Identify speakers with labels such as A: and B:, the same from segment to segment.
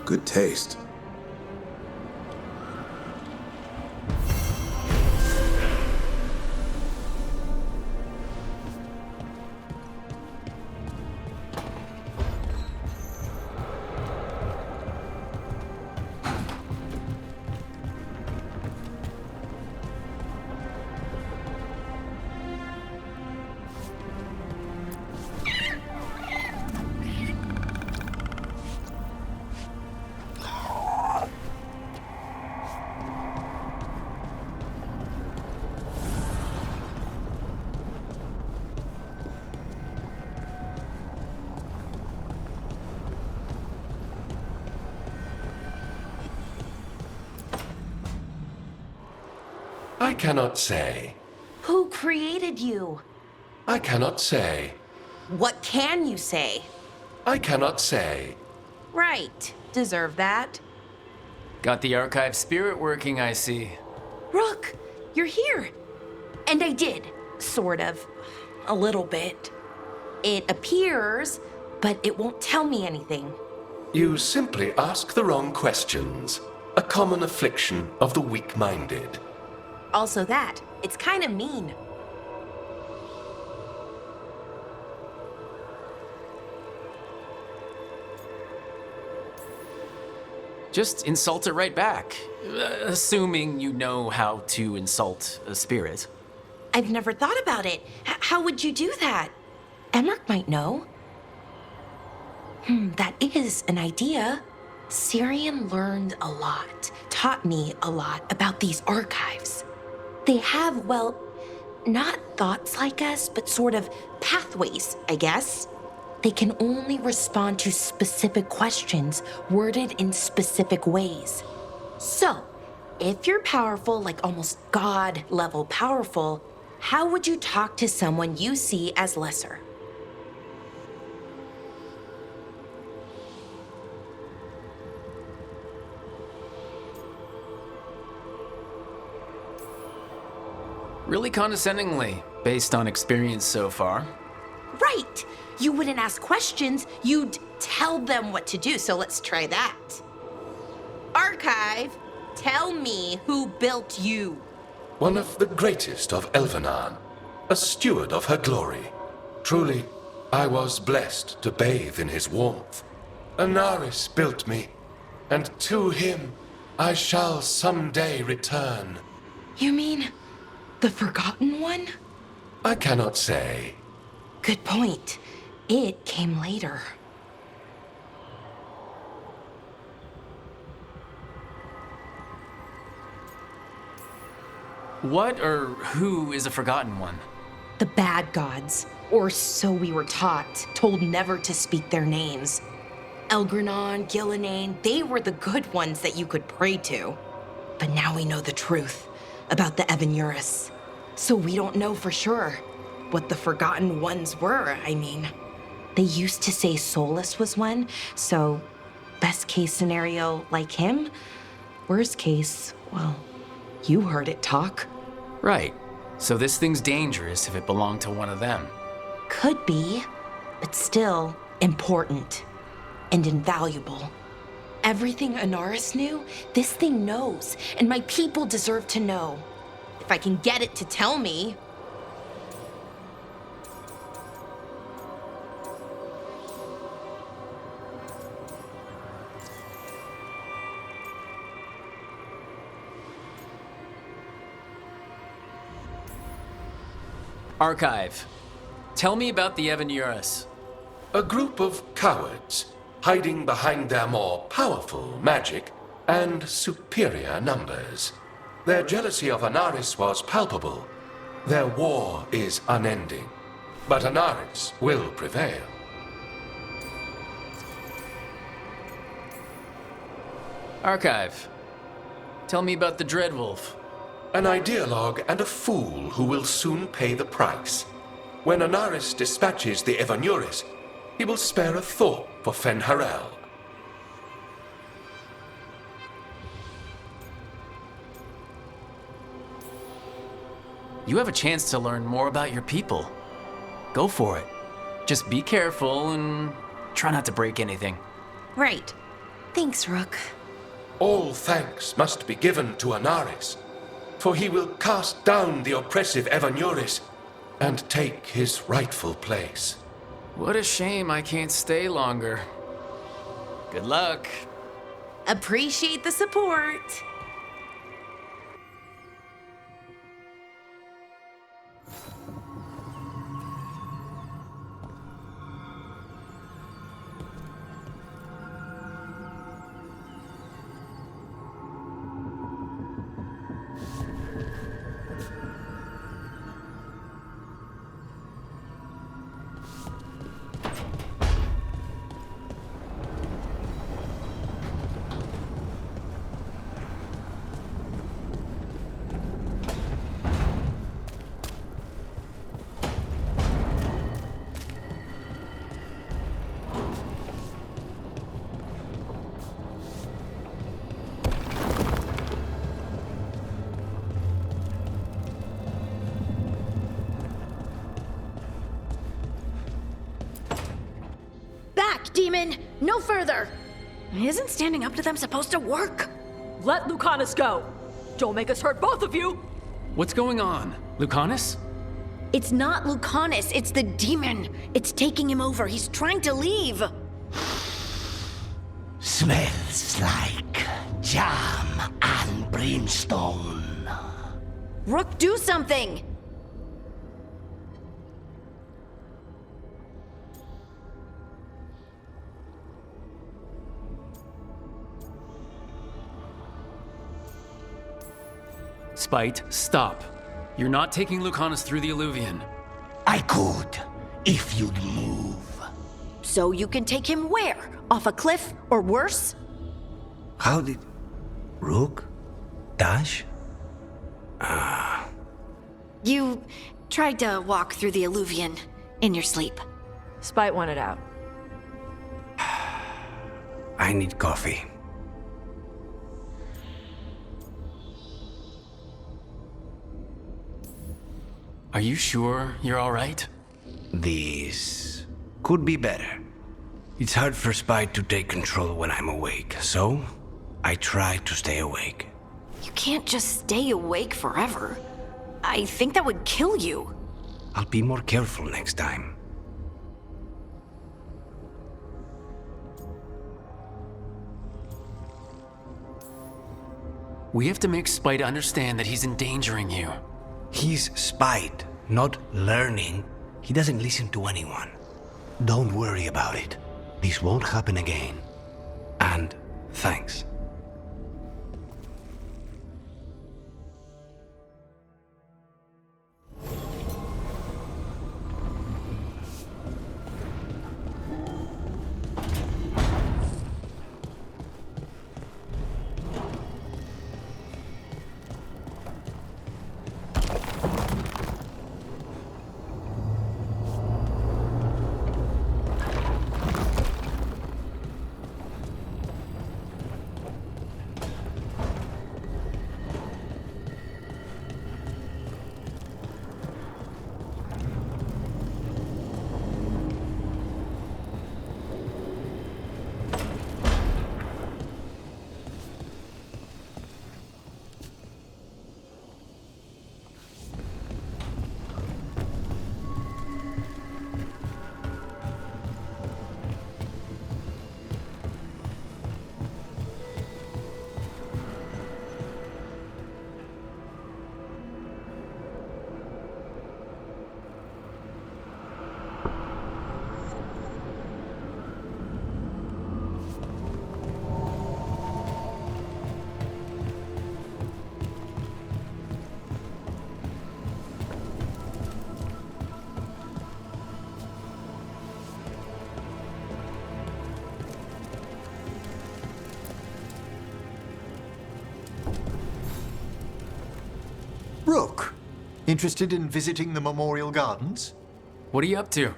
A: Good taste.
B: I cannot say.
C: Who created you?
B: I cannot say.
C: What can you say?
B: I cannot say.
C: Right. Deserve that.
D: Got the archive spirit working, I see.
C: Rook, you're here. And I did. Sort of. A little bit. It appears, but it won't tell me anything.
B: You simply ask the wrong questions. A common affliction of the weak-minded.
C: Also that. It's kind of mean.
D: Just insult it right back. Assuming you know how to insult a spirit.
C: I've never thought about it. How would you do that? Emmerich might know. That is an idea. Syrian learned a lot, taught me a lot about these archives. They have, well, not thoughts like us, but sort of pathways, I guess. They can only respond to specific questions worded in specific ways. So, if you're powerful, like almost God-level powerful, how would you talk to someone you see as lesser?
D: Really condescendingly, based on experience so far.
C: Right! You wouldn't ask questions, you'd tell them what to do, so let's try that. Archive, tell me who built you.
B: One of the greatest of Elvenan, a steward of her glory. Truly, I was blessed to bathe in his warmth. Anaris built me, and to him I shall someday return.
C: You mean the Forgotten One?
B: I cannot say.
C: Good point. It came later.
D: What or who is a Forgotten One?
C: The bad gods, or so we were taught, told never to speak their names. Elgranon, Gillenane, they were the good ones that you could pray to. But now we know the truth about the Evan. So we don't know for sure what the Forgotten Ones were, I mean. They used to say Solas was one, so best case scenario like him. Worst case, well, you heard it talk.
D: Right. So this thing's dangerous if it belonged to one of them.
C: Could be, but still important and invaluable. Everything Anaris knew, this thing knows, and my people deserve to know. If I can get it to tell me.
D: Archive. Tell me about the Evan.
B: A group of cowards, hiding behind their more powerful magic and superior numbers. Their jealousy of Anaris was palpable. Their war is unending. But Anaris will prevail.
D: Archive. Tell me about the Dreadwolf.
B: An ideologue and a fool who will soon pay the price. When Anaris dispatches the Evanuris, he will spare a thought for Fen'Harel.
D: You have a chance to learn more about your people. Go for it. Just be careful and try not to break anything.
C: Right. Thanks, Rook.
B: All thanks must be given to Anaris, for he will cast down the oppressive Evanuris and take his rightful place.
D: What a shame I can't stay longer. Good luck.
C: Appreciate the support.
A: Demon, no further! Isn't standing up to them supposed to work?
E: Let Lucanus go! Don't make us hurt both of you!
D: What's going on? Lucanus?
A: It's not Lucanus, it's the demon. It's taking him over. He's trying to leave.
F: Smells like jam and brimstone.
A: Rook, do something!
D: Spite, stop. You're not taking Lucanus through the Illuvian.
F: I could, if you'd move.
A: So you can take him where? Off a cliff, or worse?
F: How did... Rook? Dash?
A: You tried to walk through the Illuvian in your sleep.
E: Spite wanted out.
F: I need coffee.
D: Are you sure you're all right?
F: This could be better. It's hard for Spite to take control when I'm awake, so I try to stay awake.
A: You can't just stay awake forever. I think that would kill you.
F: I'll be more careful next time.
D: We have to make Spite understand that he's endangering you.
F: He's Spite, not learning. He doesn't listen to anyone. Don't worry about it. This won't happen again. And thanks.
G: Rook, interested in visiting the Memorial Gardens?
D: What are you up to?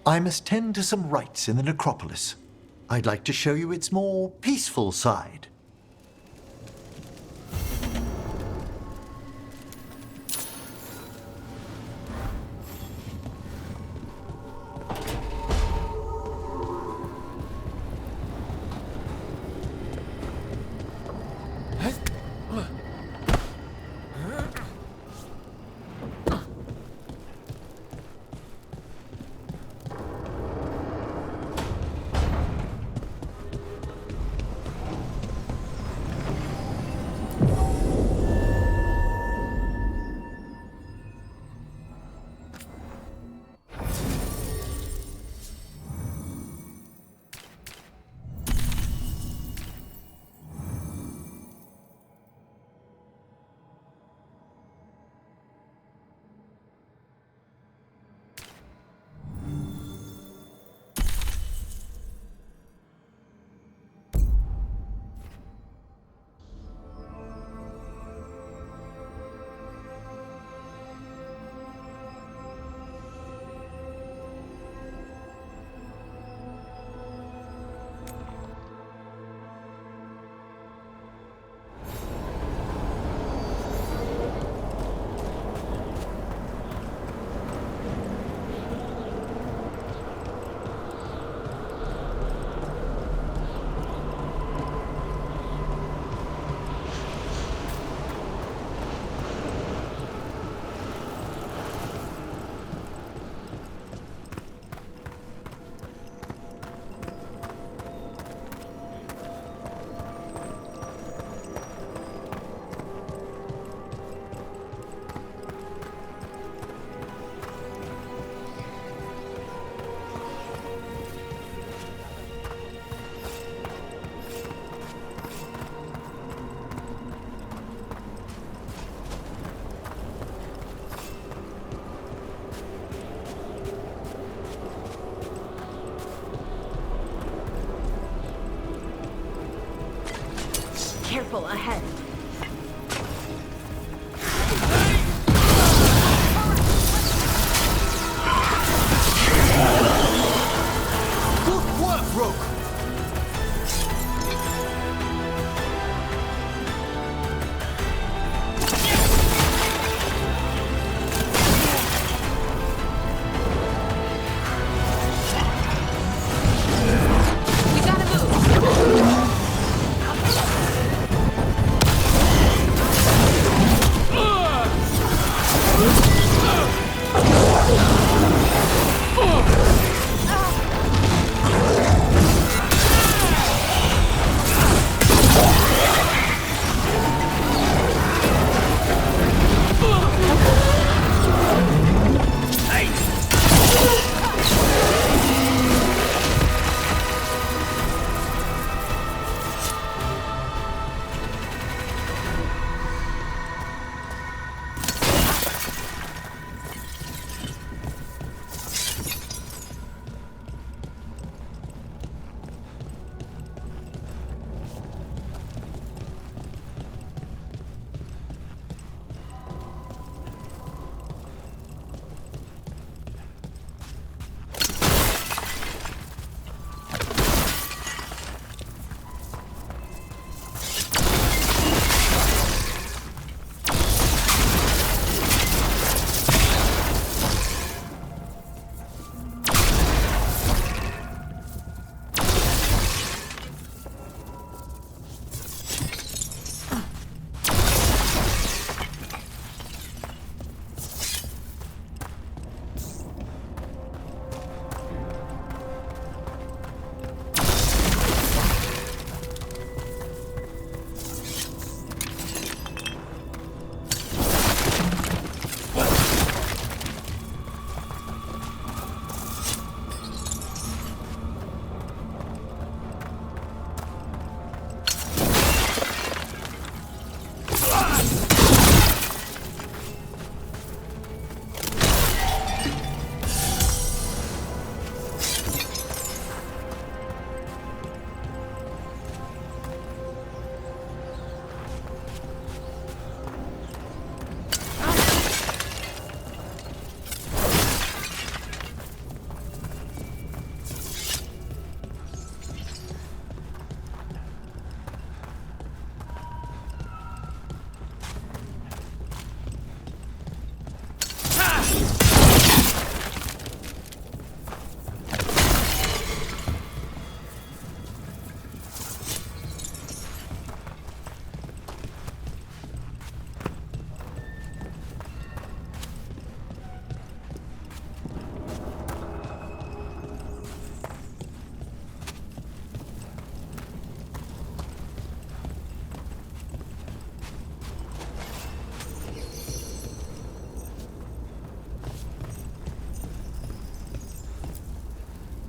G: I must tend to some rites in the necropolis. I'd like to show you its more peaceful side.
E: powerful ahead.
G: Good work, Rook!
C: We gotta move.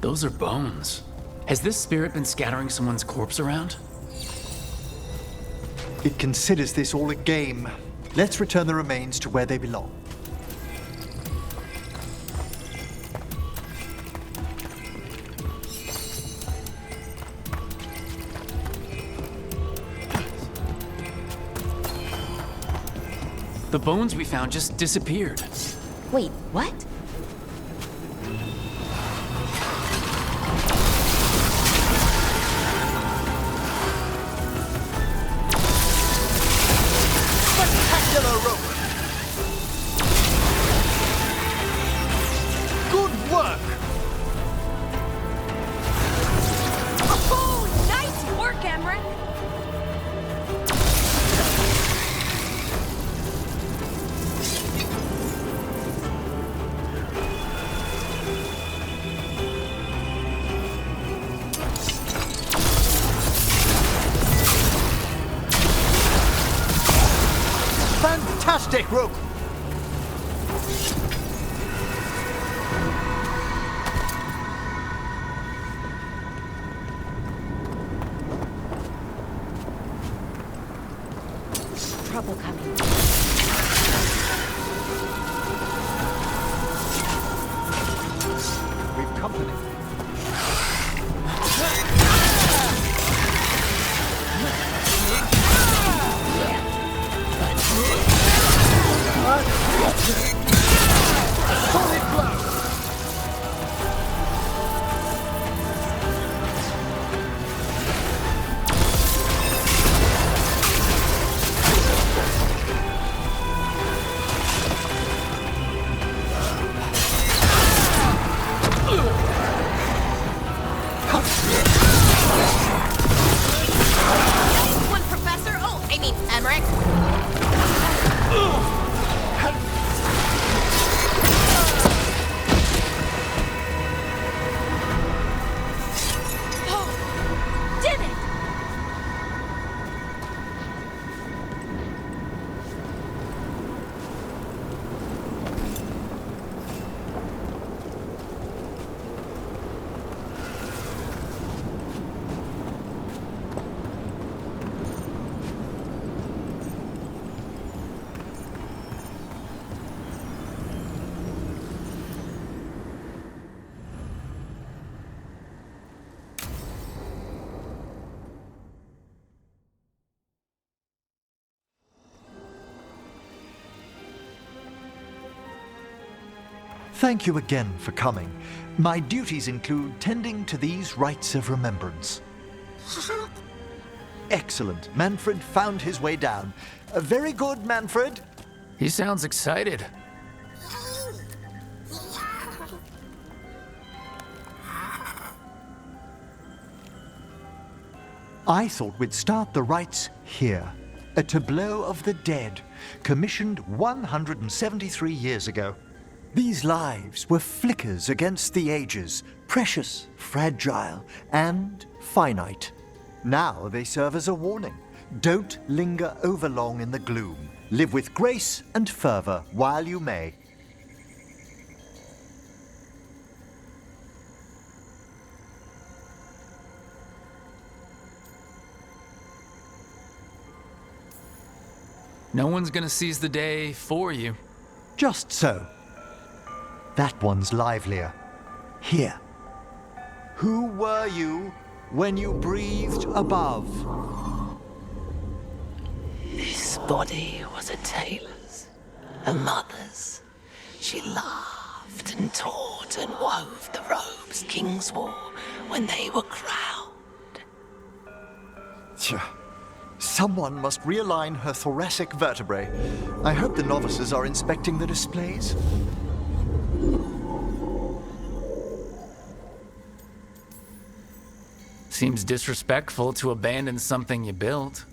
D: Those are bones. Has this spirit been scattering someone's corpse around?
G: It considers this all a game. Let's return the remains to where they belong.
D: The bones we found just disappeared.
C: Wait, what?
G: Spectacular, Rook! Good work!
E: Oh, nice work, Emmerich!
G: Fantastic, Rook!
A: Trouble coming.
G: We've company. Thank you again for coming. My duties include tending to these rites of remembrance. Excellent. Manfred found his way down. Very good, Manfred.
D: He sounds excited.
G: I thought we'd start the rites here. A tableau of the dead, commissioned 173 years ago. These lives were flickers against the ages, precious, fragile, and finite. Now they serve as a warning. Don't linger overlong in the gloom. Live with grace and fervor while you may.
D: No one's gonna seize the day for you.
G: Just so. That one's livelier. Here. Who were you when you breathed above?
H: This body was a tailor's, a mother's. She laughed and taught and wove the robes kings wore when they were crowned.
G: Tch. Someone must realign her thoracic vertebrae. I hope the novices are inspecting the displays.
D: Seems disrespectful to abandon something you built.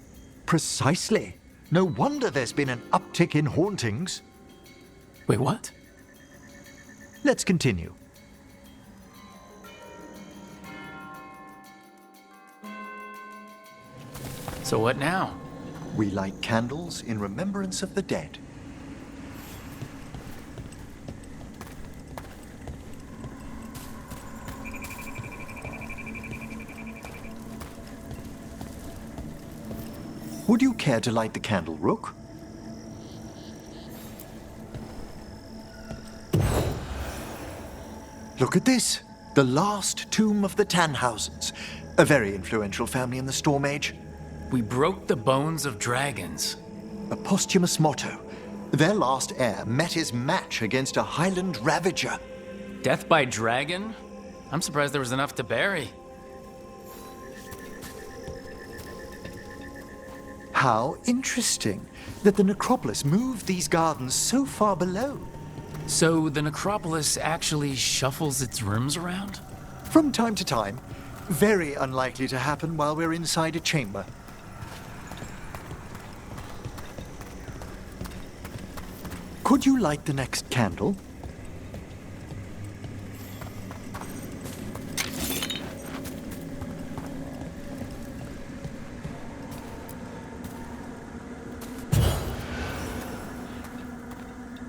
G: Precisely. No wonder there's been an uptick in hauntings.
D: Wait, what?
G: Let's continue.
D: So what now?
G: We light candles in remembrance of the dead. Would you care to light the candle, Rook? Look at this. The last tomb of the Tannhausens. A very influential family in the Storm Age.
D: We broke the bones of dragons.
G: A posthumous motto. Their last heir met his match against a Highland Ravager.
D: Death by dragon? I'm surprised there was enough to bury.
G: How interesting that the necropolis moved these gardens so far below.
D: So the necropolis actually shuffles its rooms around?
G: From time to time. Very unlikely to happen while we're inside a chamber. Could you light the next candle?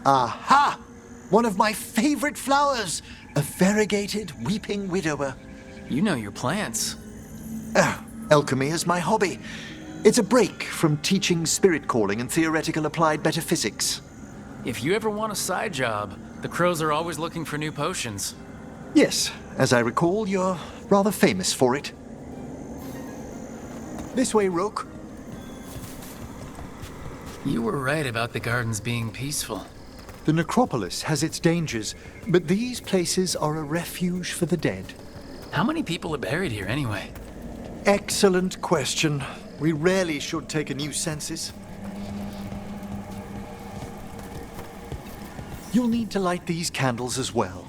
G: Aha! One of my favorite flowers! A variegated weeping widower.
D: You know your plants.
G: Oh, alchemy is my hobby. It's a break from teaching spirit calling and theoretical applied metaphysics.
D: If you ever want a side job, the crows are always looking for new potions.
G: Yes, as I recall, you're rather famous for it. This way, Rook.
D: You were right about the gardens being peaceful.
G: The necropolis has its dangers, but these places are a refuge for the dead.
D: How many people are buried here anyway?
G: Excellent question. We rarely should take a new census. You'll need to light these candles as well.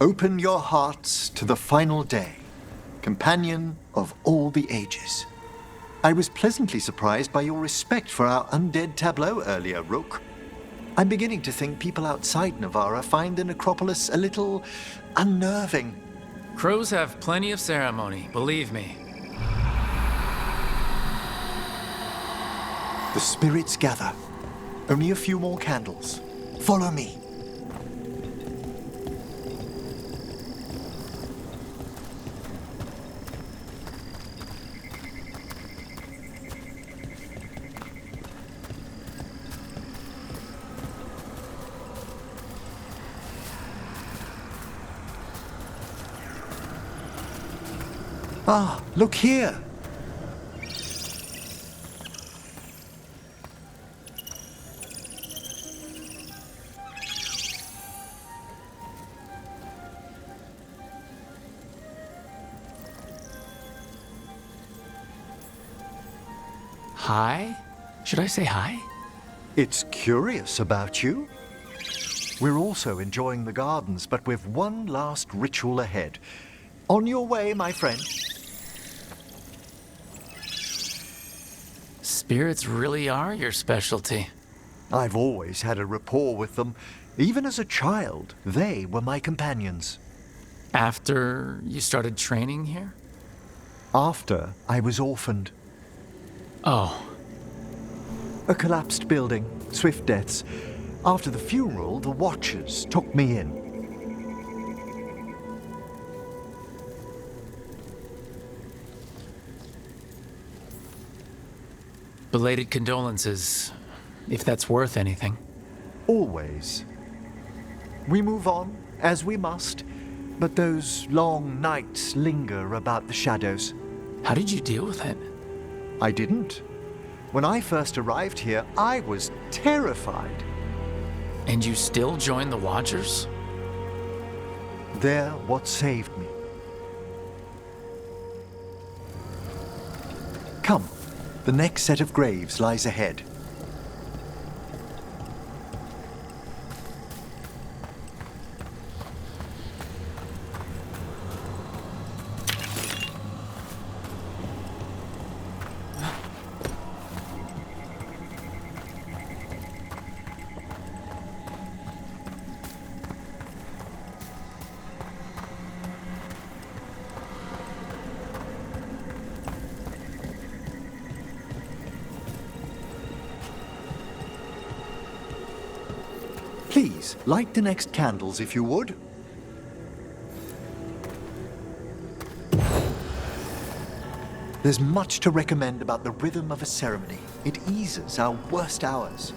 G: Open your hearts to the final day, companion of all the ages. I was pleasantly surprised by your respect for our undead tableau earlier, Rook. I'm beginning to think people outside Navarra find the necropolis a little unnerving.
D: Crows have plenty of ceremony, believe me.
G: The spirits gather. Only a few more candles. Follow me. Ah, look here.
D: Hi? Should I say hi?
G: It's curious about you. We're also enjoying the gardens, but we've one last ritual ahead. On your way, my friend.
D: Spirits really are your specialty.
G: I've always had a rapport with them. Even as a child, they were my companions.
D: After you started training here?
G: After I was orphaned.
D: Oh,
G: A collapsed building, swift deaths. After the funeral, the Watchers took me in.
D: belated condolences, if that's worth anything.
G: Always. We move on, as we must, but those long nights linger about the shadows.
D: How did you deal with it?
G: I didn't. When I first arrived here, I was terrified.
D: And you still joined the Watchers?
G: They're what saved me. Come, the next set of graves lies ahead. Please, light the next candles if you would. There's much to recommend about the rhythm of a ceremony. It eases our worst hours.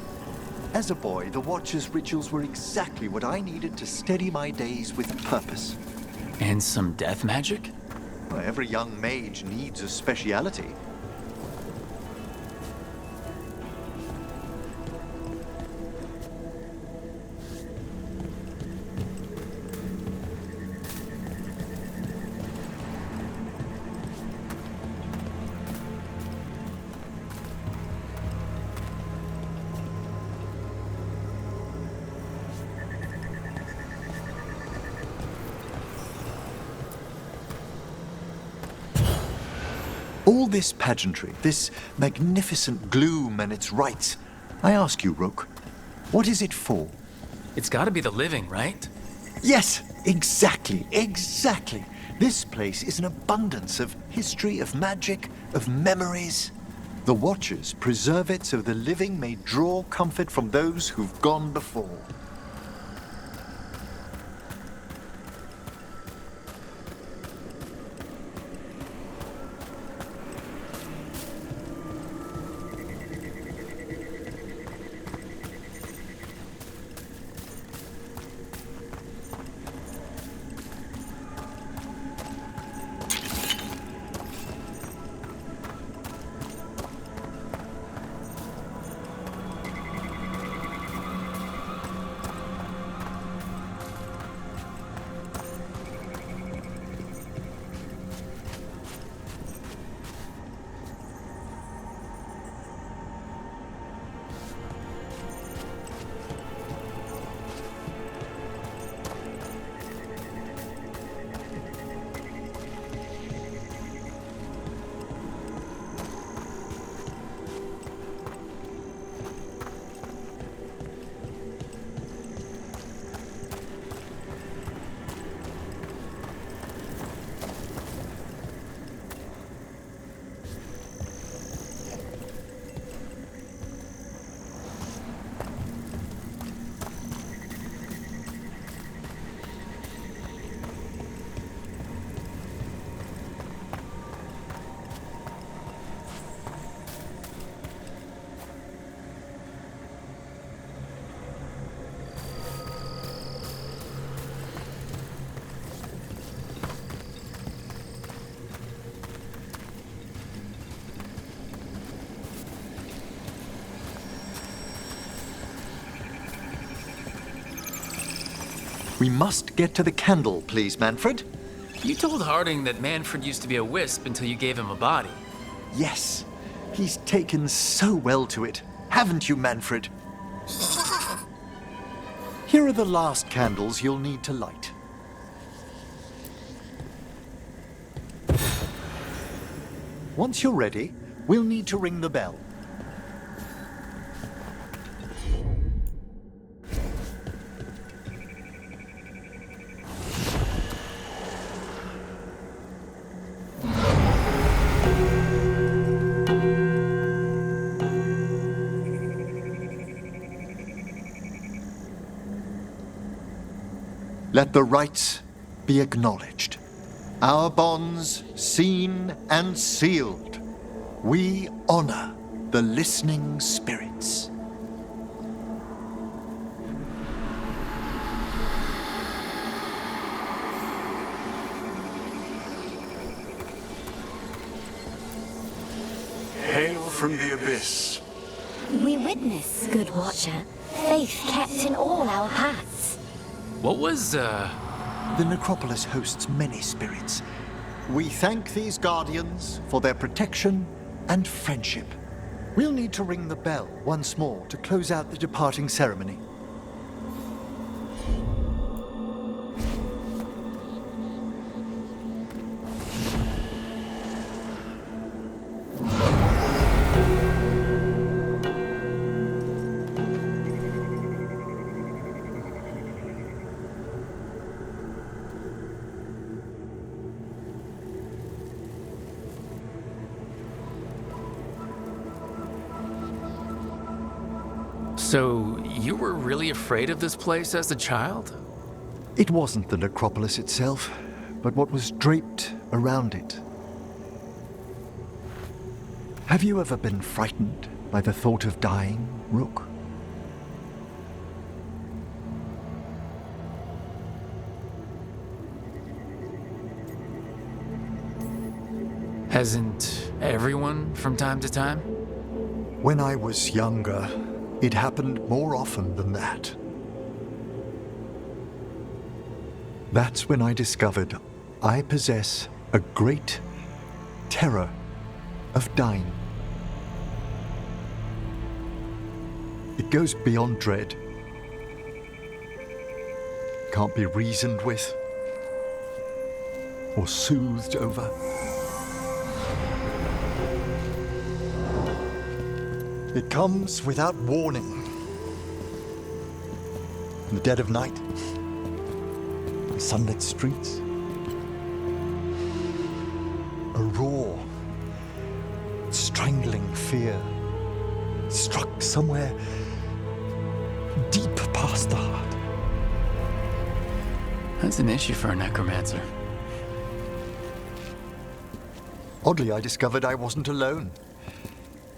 G: As a boy, the Watcher's rituals were exactly what I needed to steady my days with purpose.
D: And some death magic?
G: Well, every young mage needs a speciality. All this pageantry, this magnificent gloom and its rites. I ask you, Rook, what is it for?
D: It's gotta be the living, right?
G: Yes, exactly. This place is an abundance of history, of magic, of memories. The Watchers preserve it so the living may draw comfort from those who've gone before. We must get to the candle, please, Manfred.
D: You told Harding that Manfred used to be a wisp until you gave him a body.
G: Yes, He's taken so well to it, haven't you, Manfred? Here are the last candles you'll need to light. Once you're ready, we'll need to ring the bell. Let the rites be acknowledged. Our bonds seen and sealed. We honor the listening spirits.
I: Hail from the abyss.
J: We witness, good watcher, faith kept in all our paths.
D: What was,
G: The necropolis hosts many spirits. We thank these guardians for their protection and friendship. We'll need to ring the bell once more to close out the departing ceremony.
D: So, you were really afraid of this place as a child?
G: It wasn't the necropolis itself, but what was draped around it. Have you ever been frightened by the thought of dying, Rook?
D: Hasn't everyone from time to time?
G: When I was younger, it happened more often than that. That's when I discovered I possess a great terror of dying. It goes beyond dread. Can't be reasoned with or soothed over. It comes without warning. In the dead of night, in sunlit streets, a raw, strangling fear struck somewhere deep past the heart.
D: That's an issue for a necromancer.
G: Oddly, I discovered I wasn't alone.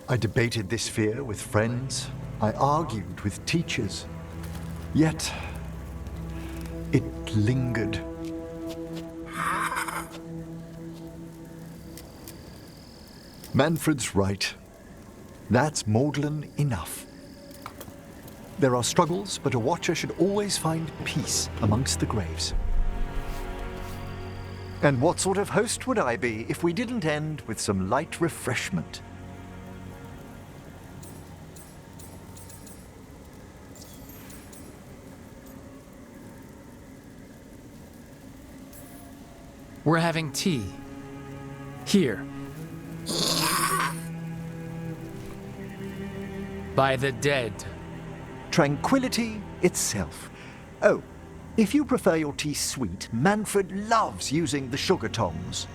G: I debated this fear with friends. I argued with teachers. Yet, it lingered. Manfred's right. That's maudlin enough. There are struggles, but a watcher should always find peace amongst the graves. And what sort of host would I be if we didn't end with some light refreshment?
D: We're having tea. Here. By the dead.
G: Tranquility itself. Oh, if you prefer your tea sweet, Manfred loves using the sugar tongs.